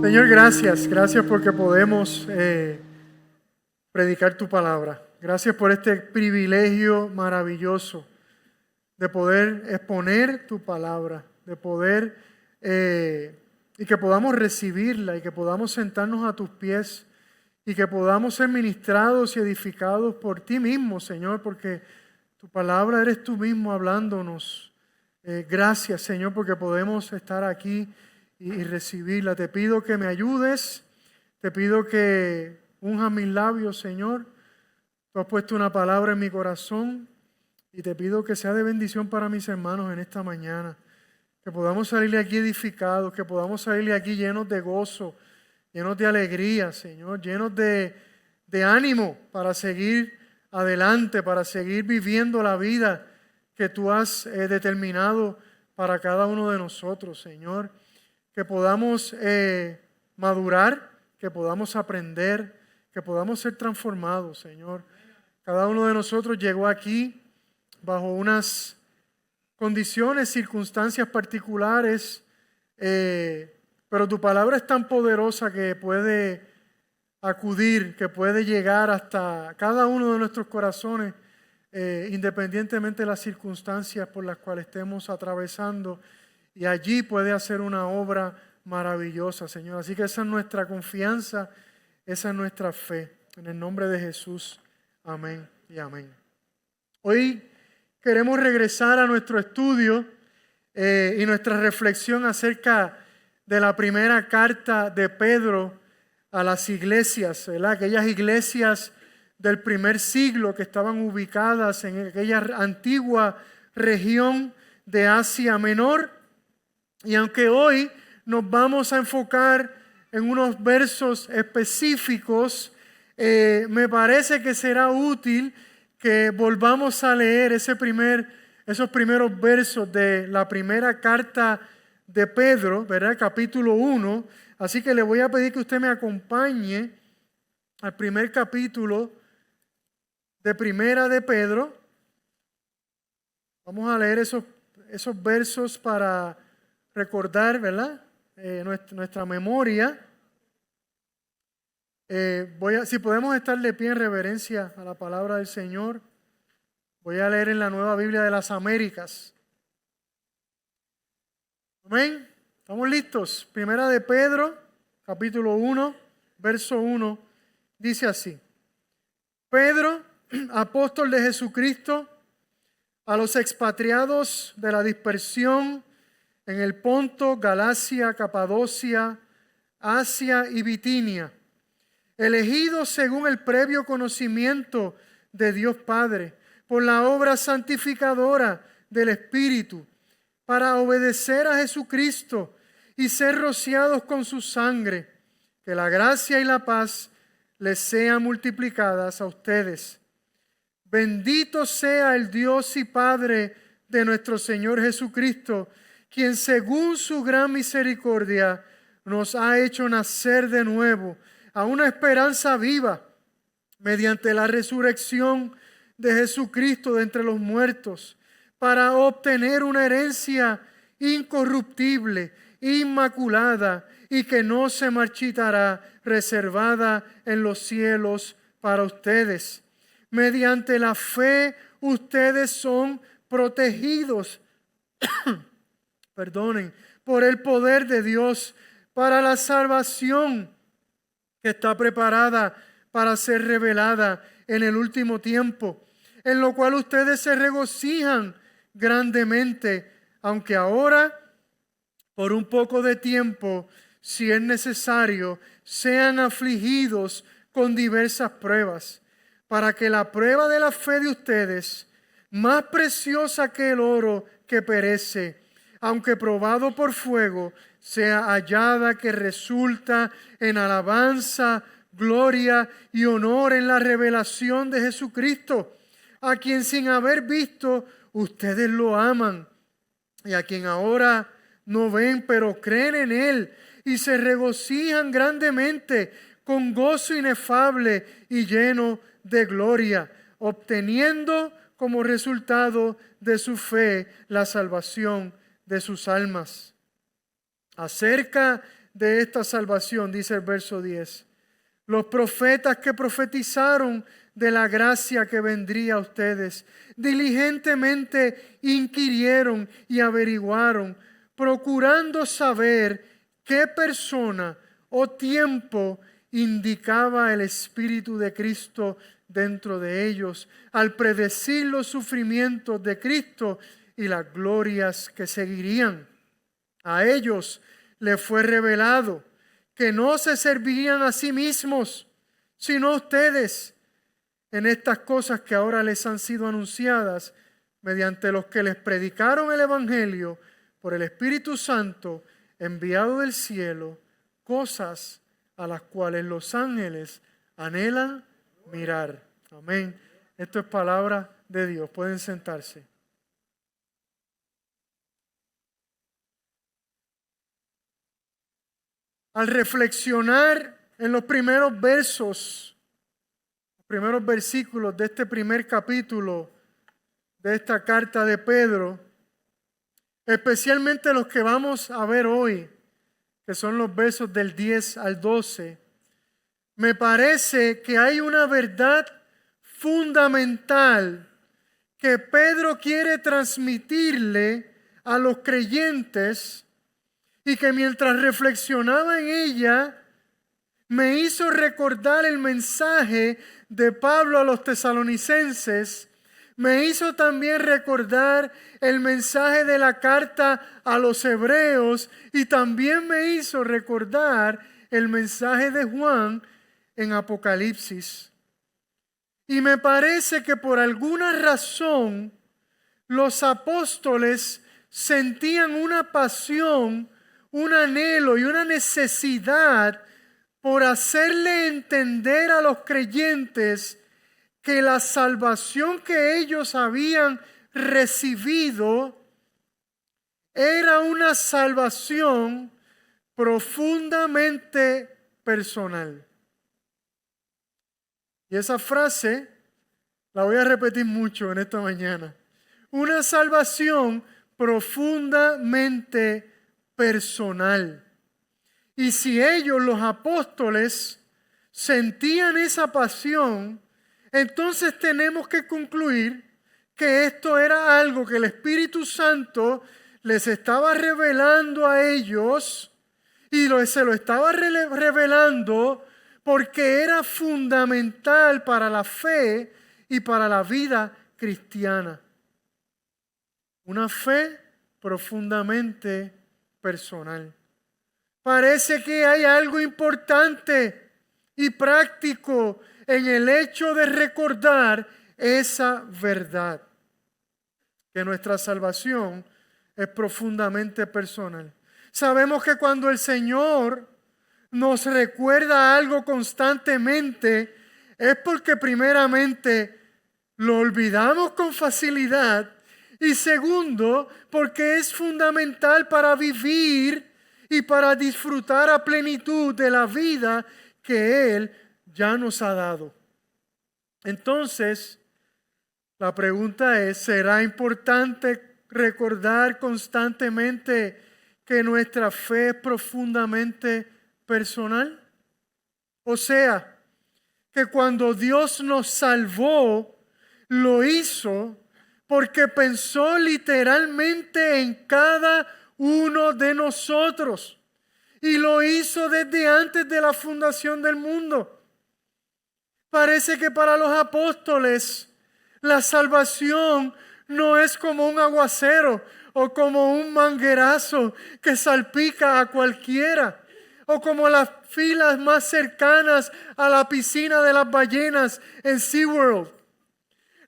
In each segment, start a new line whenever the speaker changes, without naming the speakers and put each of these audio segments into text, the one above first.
Señor, gracias. Gracias porque podemos predicar tu palabra. Gracias por este privilegio maravilloso de poder exponer tu palabra, de poder y que podamos recibirla y que podamos sentarnos a tus pies y que podamos ser ministrados y edificados por ti mismo, Señor, porque tu palabra eres tú mismo hablándonos. Gracias, Señor, porque podemos estar aquí y recibirla. Te pido que me ayudes, te pido que unjas mis labios, Señor. Tú has puesto una palabra en mi corazón y te pido que sea de bendición para mis hermanos en esta mañana. Que podamos salir de aquí edificados, que podamos salir de aquí llenos de gozo, llenos de alegría, Señor, llenos de ánimo para seguir adelante, para seguir viviendo la vida que tú has determinado para cada uno de nosotros, Señor. Que podamos madurar, que podamos aprender, que podamos ser transformados, Señor. Cada uno de nosotros llegó aquí bajo unas condiciones, circunstancias particulares, pero tu palabra es tan poderosa que puede acudir, que puede llegar hasta cada uno de nuestros corazones, independientemente de las circunstancias por las cuales estemos atravesando. Y allí puede hacer una obra maravillosa, Señor. Así que esa es nuestra confianza, esa es nuestra fe. En el nombre de Jesús, amén y amén. Hoy queremos regresar a nuestro estudio y nuestra reflexión acerca de la primera carta de Pedro a las iglesias, ¿verdad? Aquellas iglesias del primer siglo que estaban ubicadas en aquella antigua región de Asia Menor. Y aunque hoy nos vamos a enfocar en unos versos específicos, me parece que será útil que volvamos a leer esos primeros versos de la primera carta de Pedro, ¿verdad? Capítulo 1. Así que le voy a pedir que usted me acompañe al primer capítulo de Primera de Pedro. Vamos a leer esos versos para recordar, ¿verdad? Nuestra memoria. Si podemos estar de pie en reverencia a la palabra del Señor, voy a leer en la Nueva Biblia de las Américas. Amén. ¿Estamos listos? Primera de Pedro, capítulo 1, verso 1, dice así: Pedro, apóstol de Jesucristo, a los expatriados de la dispersión en el Ponto, Galacia, Capadocia, Asia y Bitinia, elegidos según el previo conocimiento de Dios Padre, por la obra santificadora del Espíritu, para obedecer a Jesucristo y ser rociados con su sangre, que la gracia y la paz les sean multiplicadas a ustedes. Bendito sea el Dios y Padre de nuestro Señor Jesucristo, quien según su gran misericordia nos ha hecho nacer de nuevo a una esperanza viva mediante la resurrección de Jesucristo de entre los muertos, para obtener una herencia incorruptible, inmaculada y que no se marchitará, reservada en los cielos para ustedes. Mediante la fe ustedes son protegidos por el poder de Dios para la salvación que está preparada para ser revelada en el último tiempo, en lo cual ustedes se regocijan grandemente, aunque ahora, por un poco de tiempo, si es necesario, sean afligidos con diversas pruebas, para que la prueba de la fe de ustedes, más preciosa que el oro que perece, aunque probado por fuego, sea hallada que resulta en alabanza, gloria y honor en la revelación de Jesucristo, a quien sin haber visto ustedes lo aman, y a quien ahora no ven, pero creen en Él y se regocijan grandemente con gozo inefable y lleno de gloria, obteniendo como resultado de su fe la salvación de sus almas. Acerca de esta salvación, dice el verso 10. Los profetas que profetizaron de la gracia que vendría a ustedes, diligentemente inquirieron y averiguaron, procurando saber qué persona o tiempo indicaba el Espíritu de Cristo dentro de ellos, al predecir los sufrimientos de Cristo y las glorias que seguirían. A ellos les fue revelado que no se servirían a sí mismos, sino a ustedes, en estas cosas que ahora les han sido anunciadas, mediante los que les predicaron el Evangelio por el Espíritu Santo, enviado del cielo, cosas a las cuales los ángeles anhelan mirar. Amén. Esto es palabra de Dios. Pueden sentarse. Al reflexionar en los primeros versos, los primeros versículos de este primer capítulo de esta carta de Pedro, especialmente los que vamos a ver hoy, que son los versos del 10 al 12, me parece que hay una verdad fundamental que Pedro quiere transmitirle a los creyentes y que mientras reflexionaba en ella, me hizo recordar el mensaje de Pablo a los tesalonicenses. Me hizo también recordar el mensaje de la carta a los hebreos y también me hizo recordar el mensaje de Juan en Apocalipsis. Y me parece que por alguna razón los apóstoles sentían una pasión, un anhelo y una necesidad por hacerle entender a los creyentes que la salvación que ellos habían recibido era una salvación profundamente personal. Y esa frase la voy a repetir mucho en esta mañana. Una salvación profundamente personal. Y si ellos, los apóstoles, sentían esa pasión, entonces tenemos que concluir que esto era algo que el Espíritu Santo les estaba revelando a ellos y se lo estaba revelando porque era fundamental para la fe y para la vida cristiana. Una fe profundamente personal. Parece que hay algo importante y práctico en el hecho de recordar esa verdad, que nuestra salvación es profundamente personal. Sabemos que cuando el Señor nos recuerda algo constantemente, es porque primeramente lo olvidamos con facilidad y segundo, porque es fundamental para vivir y para disfrutar a plenitud de la vida que Él ya nos ha dado. Entonces, la pregunta es, ¿será importante recordar constantemente que nuestra fe es profundamente personal? O sea, que cuando Dios nos salvó, lo hizo porque pensó literalmente en cada uno de nosotros y lo hizo desde antes de la fundación del mundo. Parece que para los apóstoles la salvación no es como un aguacero o como un manguerazo que salpica a cualquiera o como las filas más cercanas a la piscina de las ballenas en SeaWorld.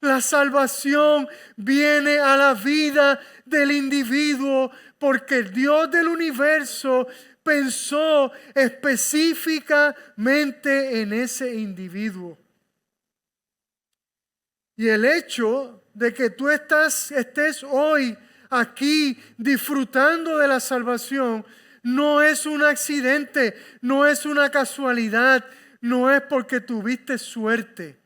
La salvación viene a la vida del individuo porque el Dios del universo pensó específicamente en ese individuo. Y el hecho de que tú estés hoy aquí disfrutando de la salvación no es un accidente, no es una casualidad, no es porque tuviste suerte.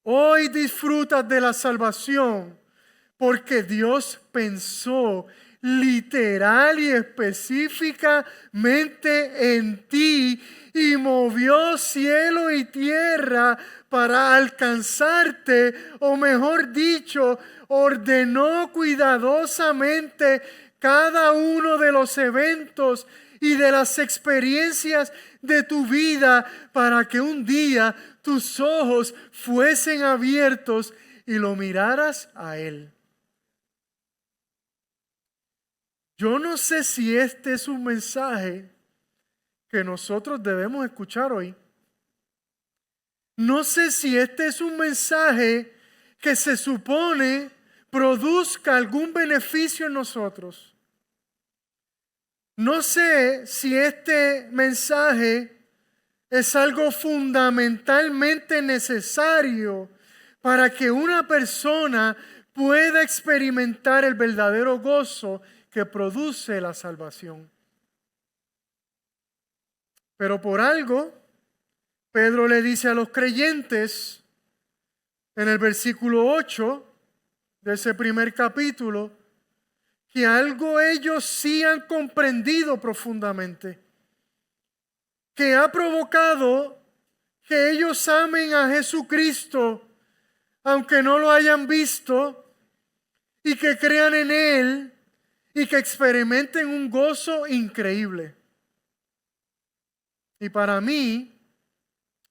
Hoy disfrutas de la salvación porque Dios pensó literal y específicamente en ti y movió cielo y tierra para alcanzarte, o mejor dicho, ordenó cuidadosamente cada uno de los eventos y de las experiencias de tu vida para que un día tus ojos fuesen abiertos y lo miraras a Él. Yo no sé si este es un mensaje que nosotros debemos escuchar hoy. No sé si este es un mensaje que se supone produzca algún beneficio en nosotros. No sé si este mensaje es algo fundamentalmente necesario para que una persona pueda experimentar el verdadero gozo que produce la salvación. Pero por algo, Pedro le dice a los creyentes en el versículo 8 de ese primer capítulo que algo ellos sí han comprendido profundamente, que ha provocado que ellos amen a Jesucristo aunque no lo hayan visto, y que crean en Él y que experimenten un gozo increíble. Y para mí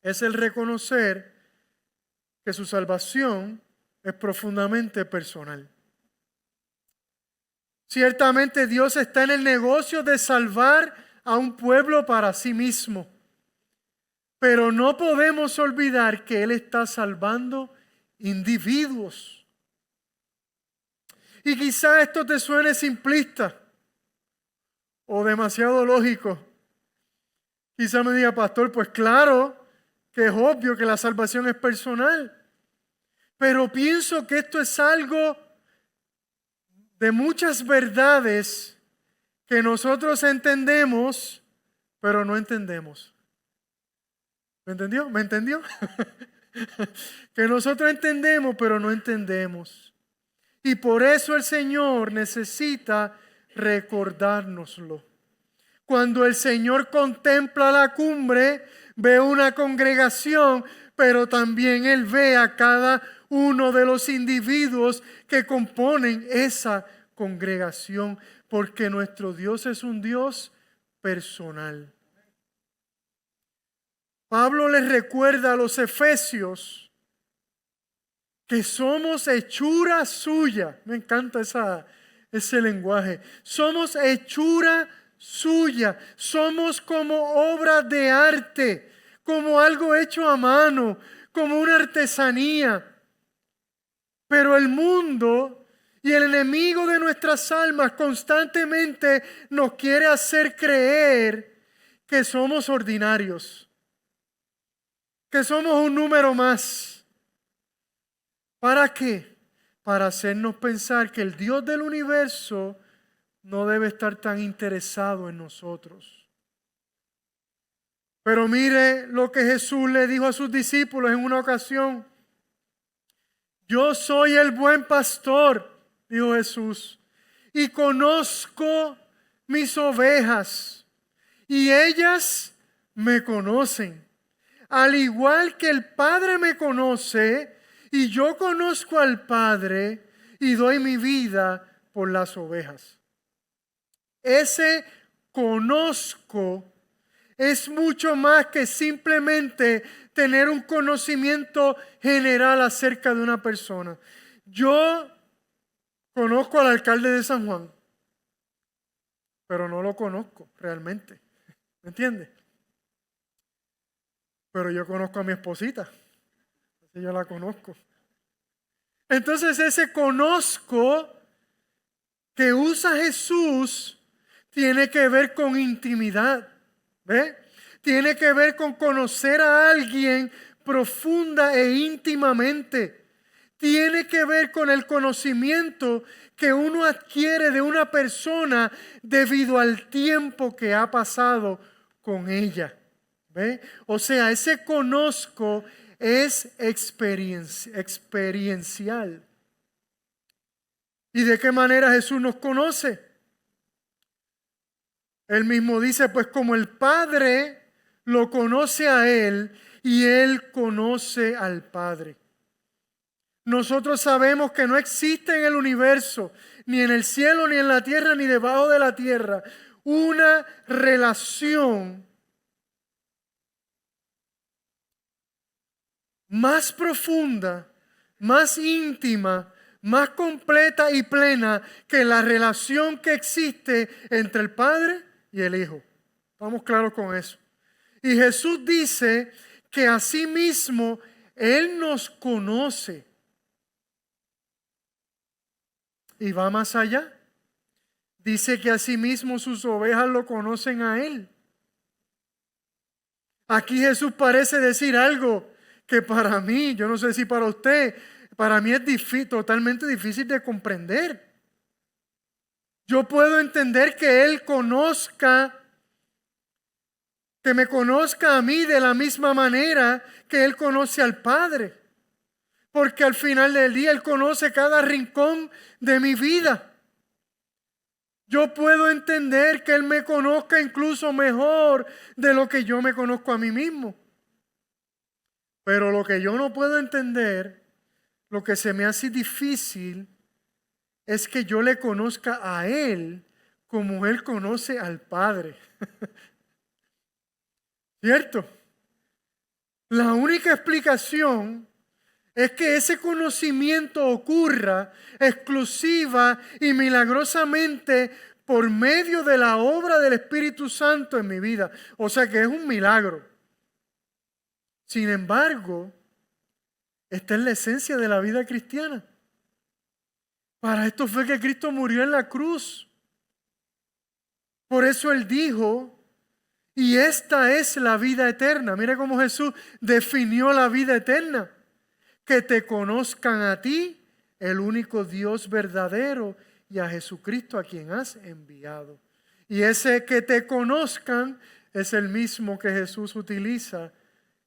es el reconocer que su salvación es profundamente personal. Ciertamente Dios está en el negocio de salvar a un pueblo para sí mismo, pero no podemos olvidar que Él está salvando individuos. Y quizá esto te suene simplista o demasiado lógico. Quizá me diga, pastor, pues claro que es obvio que la salvación es personal, pero pienso que esto es algo de muchas verdades que nosotros entendemos, pero no entendemos. ¿Me entendió? ¿Me entendió? Que nosotros entendemos, pero no entendemos. Y por eso el Señor necesita recordárnoslo. Cuando el Señor contempla la cumbre, ve una congregación, pero también Él ve a cada uno de los individuos que componen esa congregación, porque nuestro Dios es un Dios personal. Pablo les recuerda a los efesios que somos hechura suya. Me encanta ese lenguaje. Somos hechura suya. Somos como obra de arte, como algo hecho a mano, como una artesanía. Pero el mundo y el enemigo de nuestras almas constantemente nos quiere hacer creer que somos ordinarios, que somos un número más. ¿Para qué? Para hacernos pensar que el Dios del universo no debe estar tan interesado en nosotros. Pero mire lo que Jesús le dijo a sus discípulos en una ocasión. Yo soy el buen pastor, dijo Jesús, y conozco mis ovejas, y ellas me conocen. Al igual que el Padre me conoce, y yo conozco al Padre, y doy mi vida por las ovejas. Ese conozco es mucho más que simplemente tener un conocimiento general acerca de una persona. Yo conozco al alcalde de San Juan, pero no lo conozco realmente. ¿Me entiendes? Pero yo conozco a mi esposita. Así yo la conozco. Entonces ese conozco que usa Jesús tiene que ver con intimidad. ¿Ve? Tiene que ver con conocer a alguien profunda e íntimamente. Tiene que ver con el conocimiento que uno adquiere de una persona debido al tiempo que ha pasado con ella. ¿Ve? O sea, ese conozco es experiencial. ¿Y de qué manera Jesús nos conoce? Él mismo dice, pues como el Padre lo conoce a Él y Él conoce al Padre. Nosotros sabemos que no existe en el universo, ni en el cielo, ni en la tierra, ni debajo de la tierra, una relación más profunda, más íntima, más completa y plena que la relación que existe entre el Padre y el Hijo. Estamos claros con eso. Y Jesús dice que asimismo Él nos conoce. Y va más allá. Dice que asimismo sus ovejas lo conocen a Él. Aquí Jesús parece decir algo que para mí, yo no sé si para usted, para mí es totalmente difícil de comprender. Yo puedo entender que Él conozca, que me conozca a mí de la misma manera que Él conoce al Padre. Porque al final del día Él conoce cada rincón de mi vida. Yo puedo entender que Él me conozca incluso mejor de lo que yo me conozco a mí mismo. Pero lo que yo no puedo entender, lo que se me hace difícil, es que yo le conozca a Él como Él conoce al Padre. ¿Cierto? La única explicación es que ese conocimiento ocurra exclusiva y milagrosamente por medio de la obra del Espíritu Santo en mi vida. O sea que es un milagro. Sin embargo, esta es la esencia de la vida cristiana. Para esto fue que Cristo murió en la cruz. Por eso Él dijo, y esta es la vida eterna. Mira cómo Jesús definió la vida eterna. Que te conozcan a ti, el único Dios verdadero, y a Jesucristo a quien has enviado. Y ese que te conozcan es el mismo que Jesús utiliza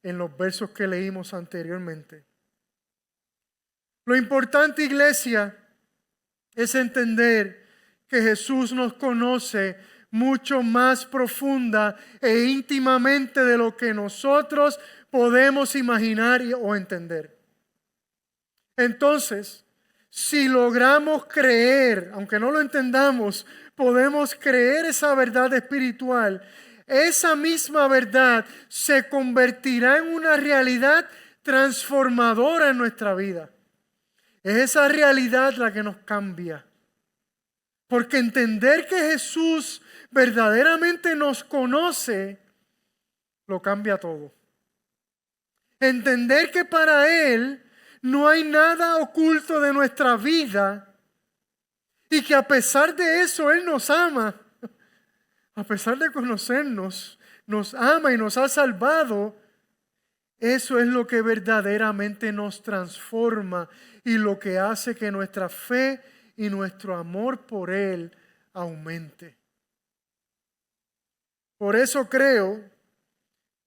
en los versos que leímos anteriormente. Lo importante, iglesia, es entender que Jesús nos conoce mucho más profunda e íntimamente de lo que nosotros podemos imaginar o entender. Entonces, si logramos creer, aunque no lo entendamos, podemos creer esa verdad espiritual, esa misma verdad se convertirá en una realidad transformadora en nuestra vida. Es esa realidad la que nos cambia. Porque entender que Jesús verdaderamente nos conoce, lo cambia todo. Entender que para Él no hay nada oculto de nuestra vida y que a pesar de eso Él nos ama, a pesar de conocernos, nos ama y nos ha salvado. Eso es lo que verdaderamente nos transforma y lo que hace que nuestra fe y nuestro amor por Él aumente. Por eso creo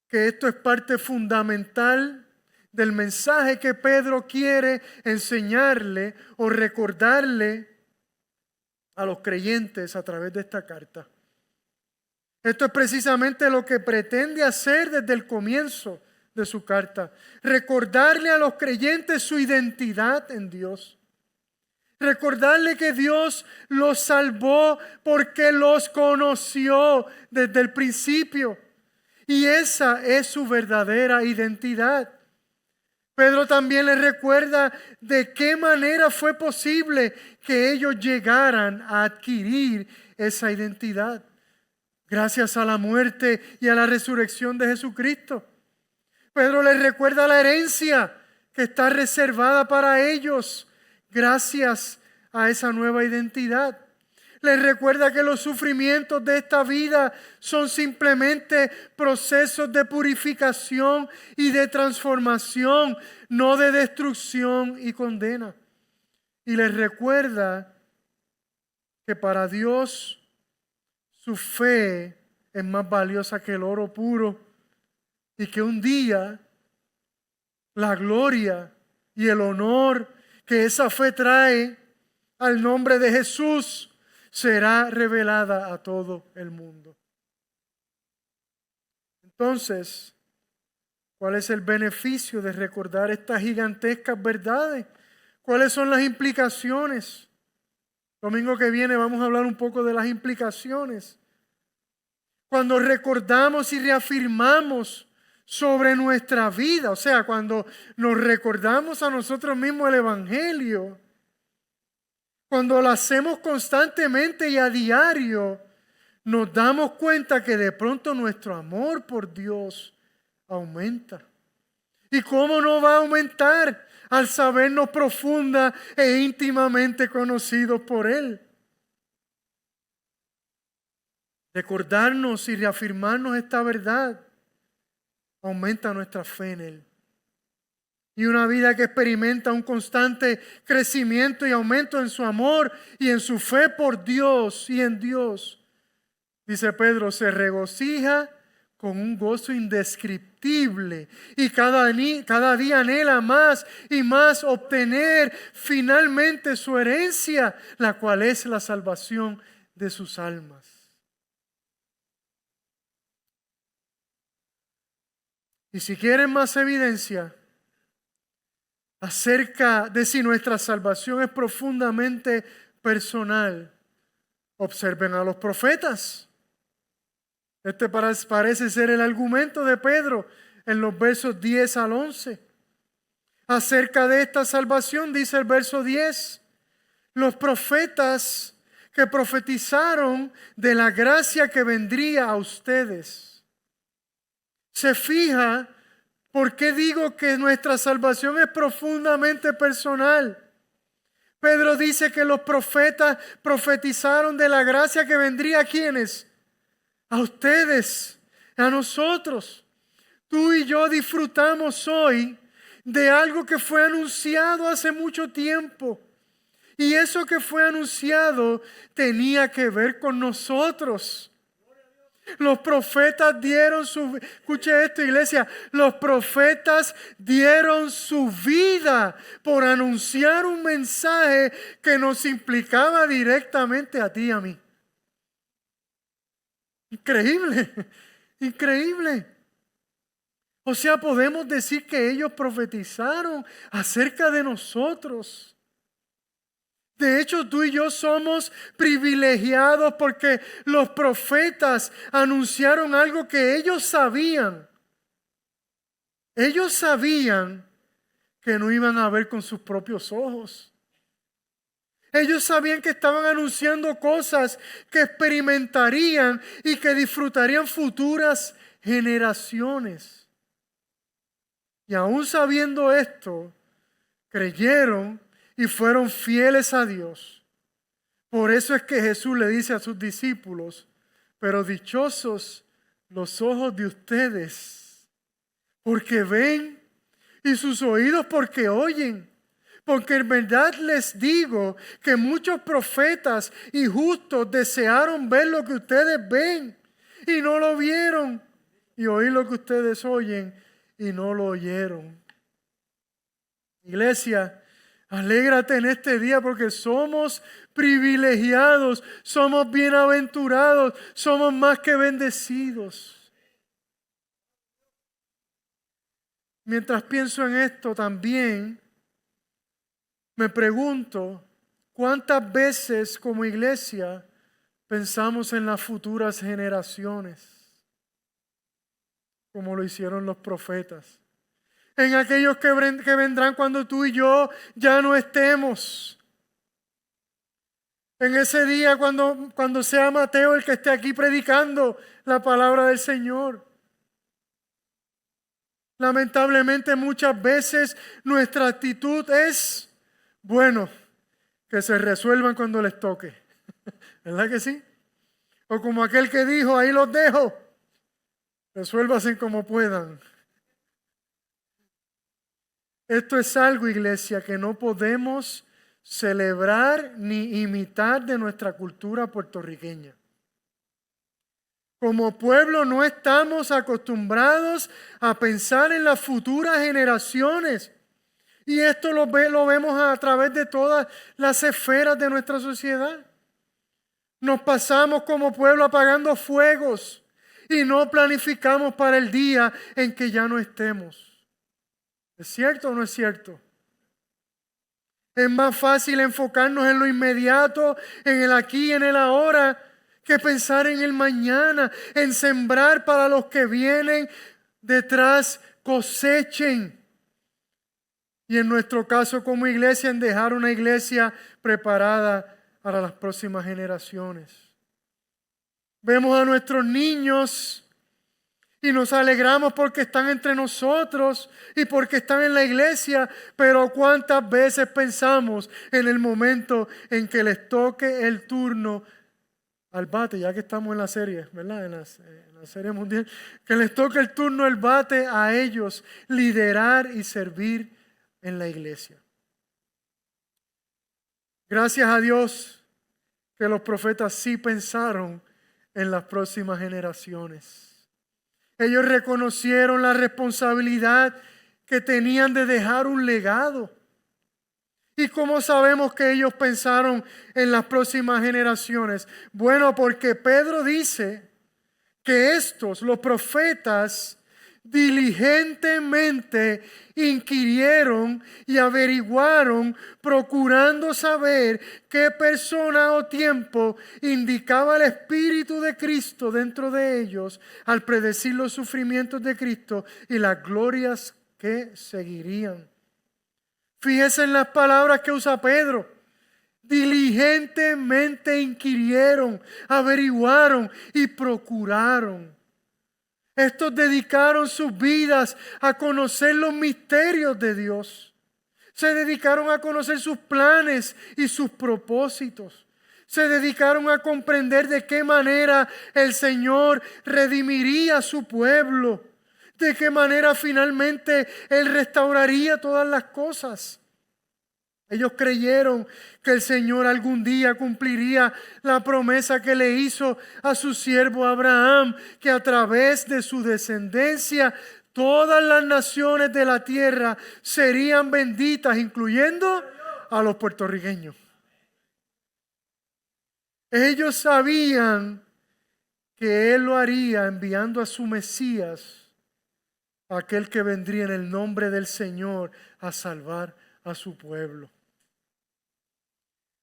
que esto es parte fundamental del mensaje que Pedro quiere enseñarle o recordarle a los creyentes a través de esta carta. Esto es precisamente lo que pretende hacer desde el comienzo de su carta. Recordarle a los creyentes su identidad en Dios. Recordarle que Dios los salvó porque los conoció desde el principio. Y esa es su verdadera identidad. Pedro también les recuerda de qué manera fue posible que ellos llegaran a adquirir esa identidad. Gracias a la muerte y a la resurrección de Jesucristo. Pedro les recuerda la herencia que está reservada para ellos gracias a esa nueva identidad. Les recuerda que los sufrimientos de esta vida son simplemente procesos de purificación y de transformación, no de destrucción y condena. Y les recuerda que para Dios su fe es más valiosa que el oro puro y que un día la gloria y el honor que esa fe trae al nombre de Jesús será revelada a todo el mundo. Entonces, ¿cuál es el beneficio de recordar estas gigantescas verdades? ¿Cuáles son las implicaciones? Domingo que viene vamos a hablar un poco de las implicaciones. Cuando recordamos y reafirmamos sobre nuestra vida, o sea, cuando nos recordamos a nosotros mismos el Evangelio, cuando lo hacemos constantemente y a diario, nos damos cuenta que de pronto nuestro amor por Dios aumenta. ¿Y cómo no va a aumentar al sabernos profunda e íntimamente conocidos por Él? Recordarnos y reafirmarnos esta verdad aumenta nuestra fe en Él. Y una vida que experimenta un constante crecimiento y aumento en su amor y en su fe por Dios y en Dios, dice Pedro, se regocija con un gozo indescriptible y cada día anhela más y más obtener finalmente su herencia, la cual es la salvación de sus almas. Y si quieren más evidencia acerca de si nuestra salvación es profundamente personal, observen a los profetas. Este parece ser el argumento de Pedro en los versos 10 al 11. Acerca de esta salvación dice el verso 10, los profetas que profetizaron de la gracia que vendría a ustedes. Se fija por qué digo que nuestra salvación es profundamente personal. Pedro dice que los profetas profetizaron de la gracia que vendría a ¿quiénes? A ustedes, a nosotros. Tú y yo disfrutamos hoy de algo que fue anunciado hace mucho tiempo. Y eso que fue anunciado tenía que ver con nosotros. Los profetas dieron escuche esto, iglesia, los profetas dieron su vida por anunciar un mensaje que nos implicaba directamente a ti y a mí. Increíble, increíble. O sea, podemos decir que ellos profetizaron acerca de nosotros. De hecho, tú y yo somos privilegiados porque los profetas anunciaron algo que ellos sabían. Ellos sabían que no iban a ver con sus propios ojos. Ellos sabían que estaban anunciando cosas que experimentarían y que disfrutarían futuras generaciones. Y aún sabiendo esto, creyeron y fueron fieles a Dios. Por eso es que Jesús le dice a sus discípulos, pero dichosos los ojos de ustedes, porque ven, y sus oídos porque oyen. Porque en verdad les digo que muchos profetas y justos desearon ver lo que ustedes ven y no lo vieron, y oír lo que ustedes oyen y no lo oyeron. Iglesia, alégrate en este día porque somos privilegiados, somos bienaventurados, somos más que bendecidos. Mientras pienso en esto también, me pregunto cuántas veces como iglesia pensamos en las futuras generaciones, como lo hicieron los profetas. En aquellos que vendrán cuando tú y yo ya no estemos. En ese día cuando sea Mateo el que esté aquí predicando la palabra del Señor. Lamentablemente muchas veces nuestra actitud es, bueno, que se resuelvan cuando les toque. ¿Verdad que sí? O como aquel que dijo, ahí los dejo. Resuélvanse como puedan. Esto es algo, iglesia, que no podemos celebrar ni imitar de nuestra cultura puertorriqueña. Como pueblo no estamos acostumbrados a pensar en las futuras generaciones. Y esto lo vemos a través de todas las esferas de nuestra sociedad. Nos pasamos como pueblo apagando fuegos y no planificamos para el día en que ya no estemos. ¿Es cierto o no es cierto? Es más fácil enfocarnos en lo inmediato, en el aquí y en el ahora, que pensar en el mañana, en sembrar para los que vienen detrás cosechen. Y en nuestro caso como iglesia, en dejar una iglesia preparada para las próximas generaciones. Vemos a nuestros niños y nos alegramos porque están entre nosotros y porque están en la iglesia, pero ¿cuántas veces pensamos en el momento en que les toque el turno al bate, ya que estamos en la serie, ¿verdad? En la serie mundial, que les toque el turno al bate a ellos, liderar y servir en la iglesia? Gracias a Dios que los profetas sí pensaron en las próximas generaciones. Ellos reconocieron la responsabilidad que tenían de dejar un legado. ¿Y cómo sabemos que ellos pensaron en las próximas generaciones? Bueno, porque Pedro dice que estos, los profetas, diligentemente inquirieron y averiguaron, procurando saber qué persona o tiempo indicaba el Espíritu de Cristo dentro de ellos al predecir los sufrimientos de Cristo y las glorias que seguirían. Fíjese en las palabras que usa Pedro. Diligentemente inquirieron, averiguaron y procuraron. Estos dedicaron sus vidas a conocer los misterios de Dios. Se dedicaron a conocer sus planes y sus propósitos. Se dedicaron a comprender de qué manera el Señor redimiría a su pueblo. De qué manera finalmente Él restauraría todas las cosas. Ellos creyeron que el Señor algún día cumpliría la promesa que le hizo a su siervo Abraham, que a través de su descendencia todas las naciones de la tierra serían benditas, incluyendo a los puertorriqueños. Ellos sabían que Él lo haría enviando a su Mesías, aquel que vendría en el nombre del Señor a salvar a su pueblo.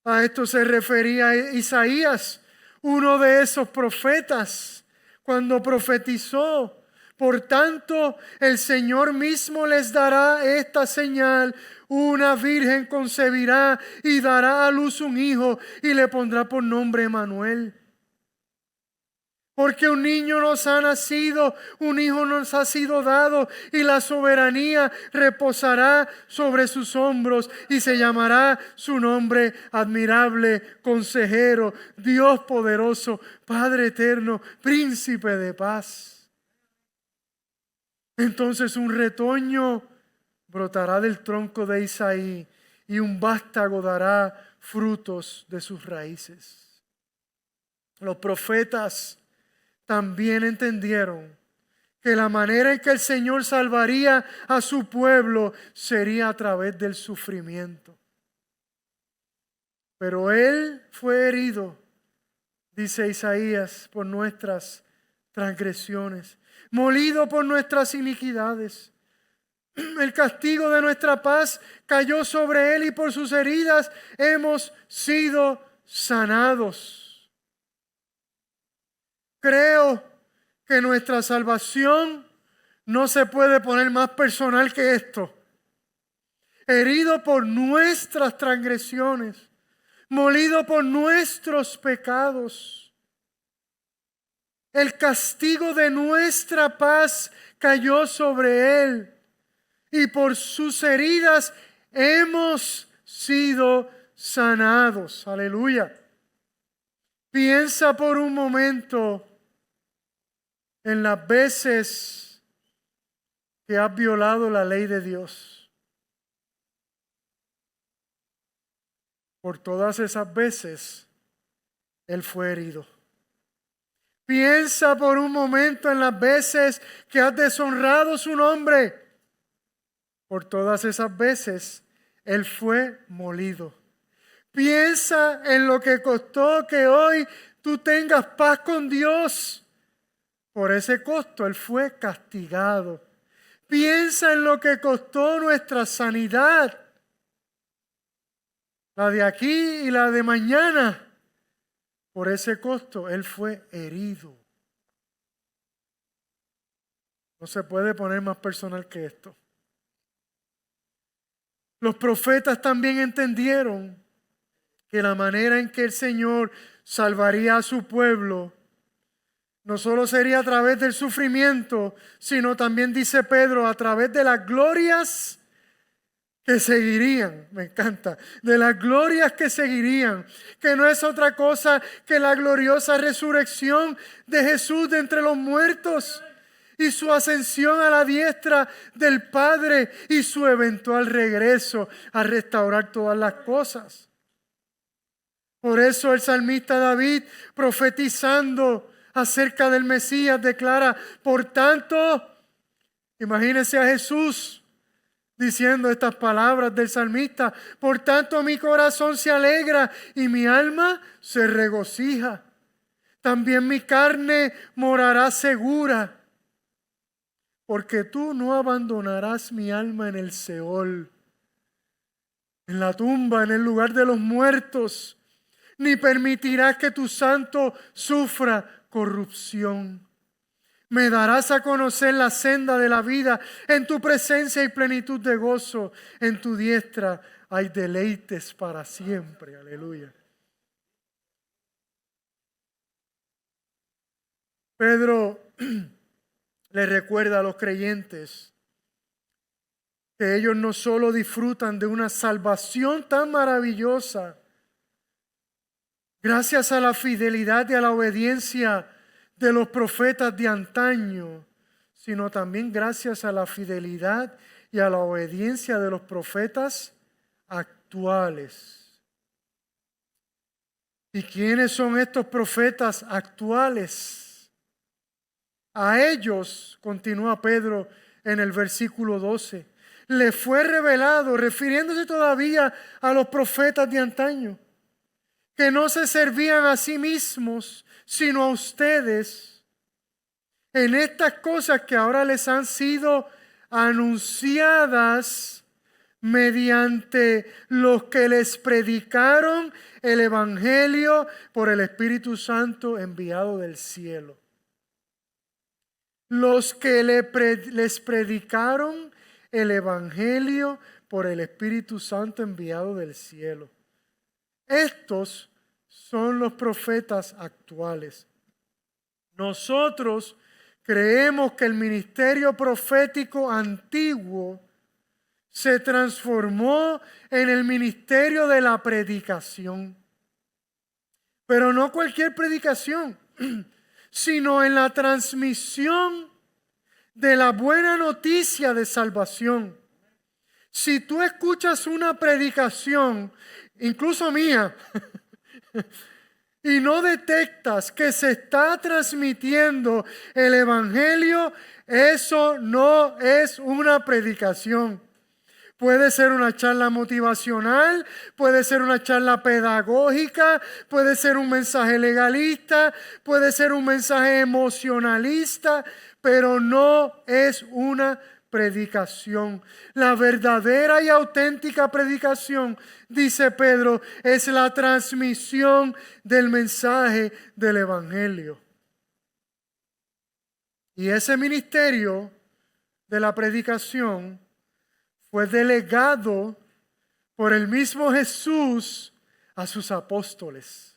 A esto se refería Isaías, uno de esos profetas, cuando profetizó: por tanto, el Señor mismo les dará esta señal: una virgen concebirá y dará a luz un hijo y le pondrá por nombre Emmanuel. Porque un niño nos ha nacido, un hijo nos ha sido dado, y la soberanía reposará sobre sus hombros, y se llamará su nombre Admirable, Consejero, Dios poderoso, Padre eterno, Príncipe de paz. Entonces un retoño brotará del tronco de Isaí, y un vástago dará frutos de sus raíces. Los profetas también entendieron que la manera en que el Señor salvaría a su pueblo sería a través del sufrimiento. Pero Él fue herido, dice Isaías, por nuestras transgresiones, molido por nuestras iniquidades. El castigo de nuestra paz cayó sobre Él y por sus heridas hemos sido sanados. Creo que nuestra salvación no se puede poner más personal que esto. Herido por nuestras transgresiones, molido por nuestros pecados. El castigo de nuestra paz cayó sobre Él, y por sus heridas hemos sido sanados. Aleluya. Piensa por un momento en las veces que has violado la ley de Dios. Por todas esas veces, Él fue herido. Piensa por un momento en las veces que has deshonrado su nombre. Por todas esas veces, Él fue molido. Piensa en lo que costó que hoy tú tengas paz con Dios. por ese costo Él fue castigado. Piensa en lo que costó nuestra sanidad, la de aquí y la de mañana. Por ese costo Él fue herido. No se puede poner más personal que esto. Los profetas también entendieron que la manera en que el Señor salvaría a su pueblo no solo sería a través del sufrimiento, sino también, dice Pedro, a través de las glorias que seguirían. Me encanta. De las glorias que seguirían, que no es otra cosa que la gloriosa resurrección de Jesús de entre los muertos y su ascensión a la diestra del Padre y su eventual regreso a restaurar todas las cosas. Por eso el salmista David, profetizando acerca del Mesías, declara: por tanto, imagínense a Jesús diciendo estas palabras del salmista: por tanto mi corazón se alegra y mi alma se regocija. También mi carne morará segura, porque tú no abandonarás mi alma en el Seol, en la tumba, en el lugar de los muertos, ni permitirás que tu santo sufra corrupción. Me darás a conocer la senda de la vida. En tu presencia hay plenitud de gozo. En tu diestra hay deleites para siempre. Aleluya. Pedro le recuerda a los creyentes que ellos no solo disfrutan de una salvación tan maravillosa, gracias a la fidelidad y a la obediencia de los profetas de antaño, sino también gracias a la fidelidad y a la obediencia de los profetas actuales. ¿Y quiénes son estos profetas actuales? A ellos, continúa Pedro en el versículo 12, le fue revelado, refiriéndose todavía a los profetas de antaño, que no se servían a sí mismos, sino a ustedes, en estas cosas que ahora les han sido anunciadas mediante los que les predicaron el Evangelio por el Espíritu Santo enviado del cielo. Los que les predicaron el Evangelio por el Espíritu Santo enviado del cielo. Estos son los profetas actuales. Nosotros creemos que el ministerio profético antiguo se transformó en el ministerio de la predicación. Pero no cualquier predicación, sino en la transmisión de la buena noticia de salvación. Si tú escuchas una predicación, incluso mía, y no detectas que se está transmitiendo el Evangelio, eso no es una predicación. Puede ser una charla motivacional, puede ser una charla pedagógica, puede ser un mensaje legalista, puede ser un mensaje emocionalista, pero no es una predicación. La verdadera y auténtica predicación, dice Pedro, es la transmisión del mensaje del Evangelio. Y ese ministerio de la predicación fue delegado por el mismo Jesús a sus apóstoles.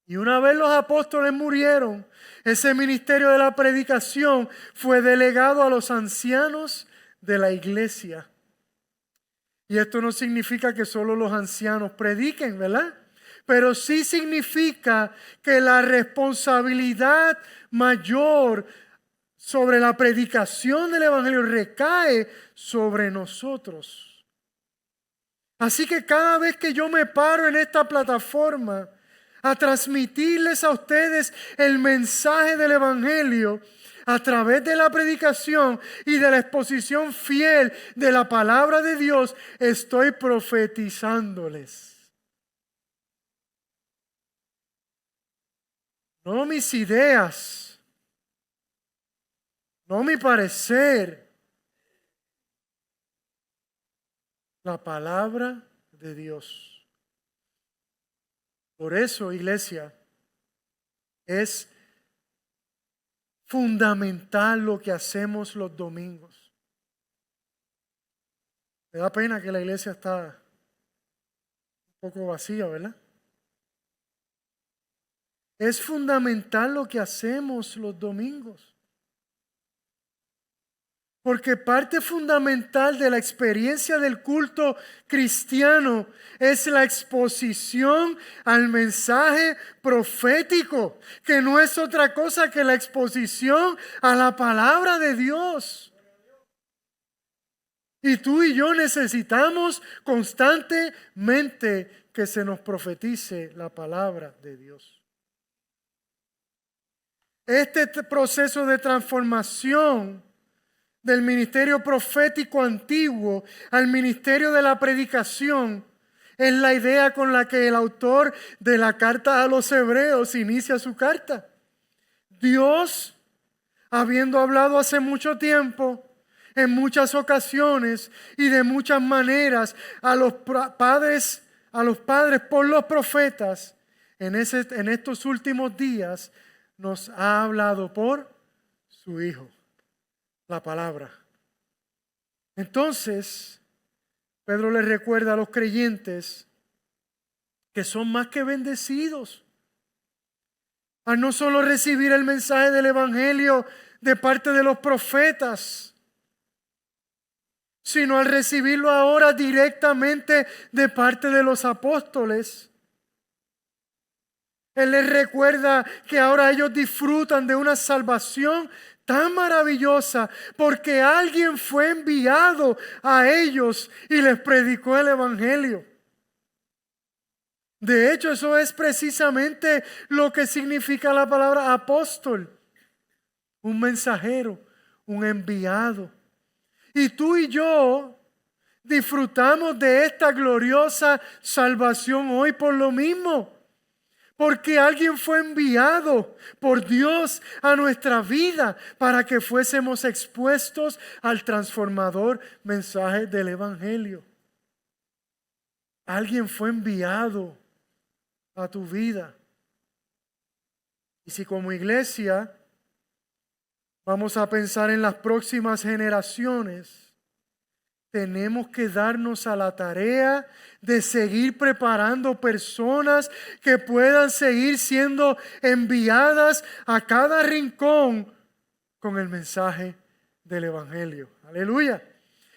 Y una vez los apóstoles murieron, ese ministerio de la predicación fue delegado a los ancianos de la iglesia. Y esto no significa que solo los ancianos prediquen, ¿verdad? Pero sí significa que la responsabilidad mayor sobre la predicación del Evangelio recae sobre nosotros. Así que cada vez que yo me paro en esta plataforma a transmitirles a ustedes el mensaje del Evangelio a través de la predicación y de la exposición fiel de la palabra de Dios, estoy profetizándoles. No mis ideas, no mi parecer, la palabra de Dios. Por eso, iglesia, es fundamental lo que hacemos los domingos. Me da pena que la iglesia está un poco vacía, ¿verdad? Es fundamental lo que hacemos los domingos. Porque parte fundamental de la experiencia del culto cristiano es la exposición al mensaje profético, que no es otra cosa que la exposición a la palabra de Dios. Y tú y yo necesitamos constantemente que se nos profetice la palabra de Dios. Este proceso de transformación del ministerio profético antiguo al ministerio de la predicación es la idea con la que el autor de la carta a los Hebreos inicia su carta. Dios, habiendo hablado hace mucho tiempo, en muchas ocasiones y de muchas maneras a los padres por los profetas, en estos últimos días nos ha hablado por su Hijo, la palabra. Entonces, Pedro le recuerda a los creyentes que son más que bendecidos al no solo recibir el mensaje del Evangelio de parte de los profetas, sino al recibirlo ahora directamente de parte de los apóstoles. Él les recuerda que ahora ellos disfrutan de una salvación tan maravillosa porque alguien fue enviado a ellos y les predicó el Evangelio. De hecho, eso es precisamente lo que significa la palabra apóstol. Un mensajero, un enviado. Y tú y yo disfrutamos de esta gloriosa salvación hoy por lo mismo. Porque alguien fue enviado por Dios a nuestra vida para que fuésemos expuestos al transformador mensaje del Evangelio. Alguien fue enviado a tu vida. Y si como iglesia vamos a pensar en las próximas generaciones, tenemos que darnos a la tarea de seguir preparando personas que puedan seguir siendo enviadas a cada rincón con el mensaje del Evangelio. Aleluya.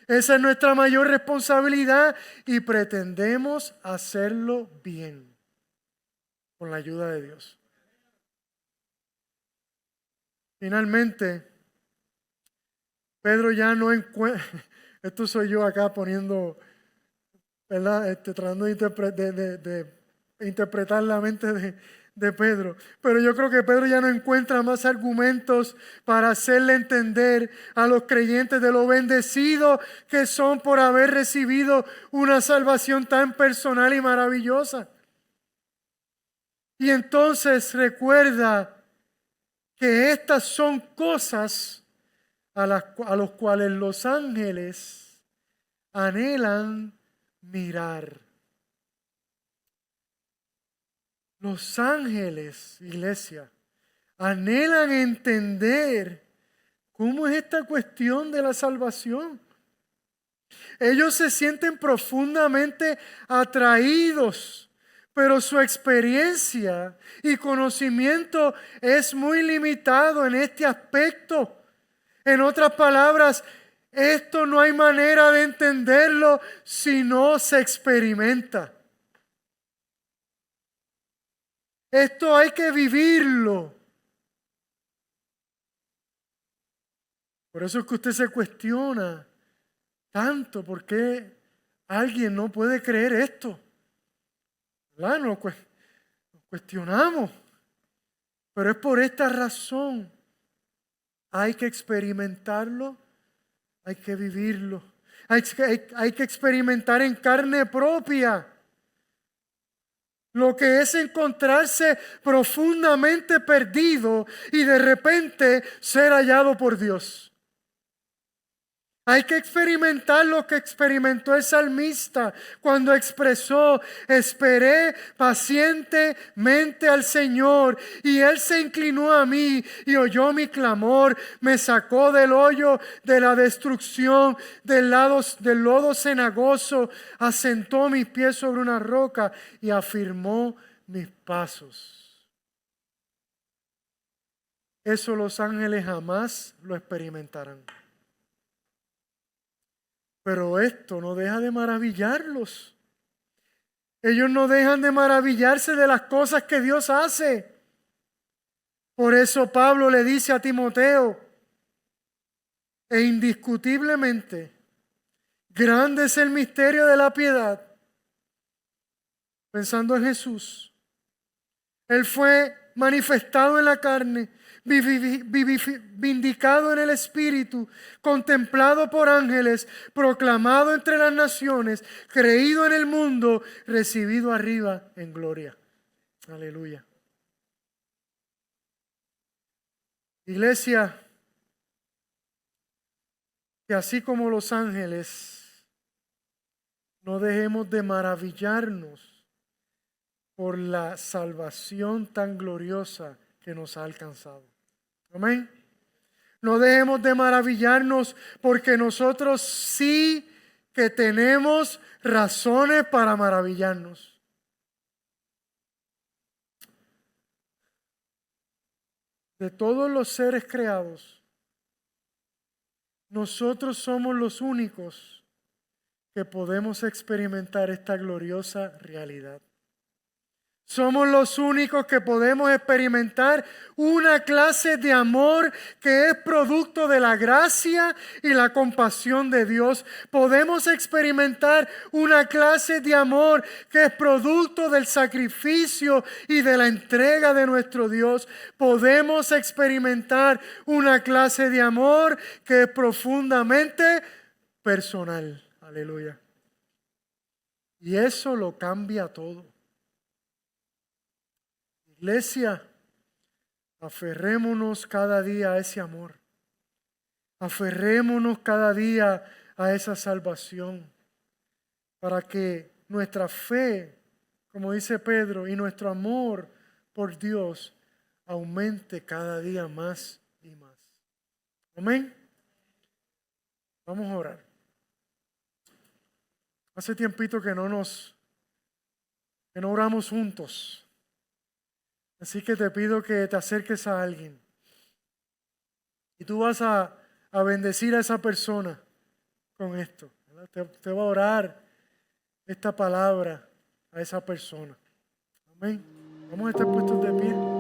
Esa es nuestra mayor responsabilidad y pretendemos hacerlo bien con la ayuda de Dios. Finalmente, Pedro ya no encuentra... Esto soy yo acá poniendo, ¿verdad? Tratando de interpretar la mente de Pedro. Pero yo creo que Pedro ya no encuentra más argumentos para hacerle entender a los creyentes de lo bendecidos que son por haber recibido una salvación tan personal y maravillosa. Y entonces recuerda que estas son cosas a los cuales los ángeles anhelan mirar. Los ángeles, iglesia, anhelan entender cómo es esta cuestión de la salvación. Ellos se sienten profundamente atraídos, pero su experiencia y conocimiento es muy limitado en este aspecto. En otras palabras, esto no hay manera de entenderlo si no se experimenta. Esto hay que vivirlo. Por eso es que usted se cuestiona tanto por qué alguien no puede creer esto. ¿Verdad? Nos cuestionamos. Pero es por esta razón. Hay que experimentarlo, hay que vivirlo, hay que experimentar en carne propia lo que es encontrarse profundamente perdido y de repente ser hallado por Dios. Hay que experimentar lo que experimentó el salmista cuando expresó: esperé pacientemente al Señor y Él se inclinó a mí y oyó mi clamor, me sacó del hoyo de la destrucción, del lodo cenagoso, asentó mis pies sobre una roca y afirmó mis pasos. Eso los ángeles jamás lo experimentarán. Pero esto no deja de maravillarlos. Ellos no dejan de maravillarse de las cosas que Dios hace. Por eso Pablo le dice a Timoteo: e indiscutiblemente grande es el misterio de la piedad. Pensando en Jesús, Él fue manifestado en la carne, vindicado en el Espíritu, contemplado por ángeles, proclamado entre las naciones, creído en el mundo, recibido arriba en gloria. Aleluya. Iglesia, que así como los ángeles, no dejemos de maravillarnos por la salvación tan gloriosa que nos ha alcanzado. Amén. No dejemos de maravillarnos porque nosotros sí que tenemos razones para maravillarnos. De todos los seres creados, nosotros somos los únicos que podemos experimentar esta gloriosa realidad. Somos los únicos que podemos experimentar una clase de amor que es producto de la gracia y la compasión de Dios. Podemos experimentar una clase de amor que es producto del sacrificio y de la entrega de nuestro Dios. Podemos experimentar una clase de amor que es profundamente personal. Aleluya. Y eso lo cambia todo. Iglesia, aferrémonos cada día a ese amor. Aferrémonos cada día a esa salvación para que nuestra fe, como dice Pedro, y nuestro amor por Dios aumente cada día más y más. Amén. Vamos a orar. Hace tiempito que no oramos juntos. Así que te pido que te acerques a alguien y tú vas a bendecir a esa persona con esto. Te va a orar esta palabra a esa persona. Amén. Vamos a estar puestos de pie.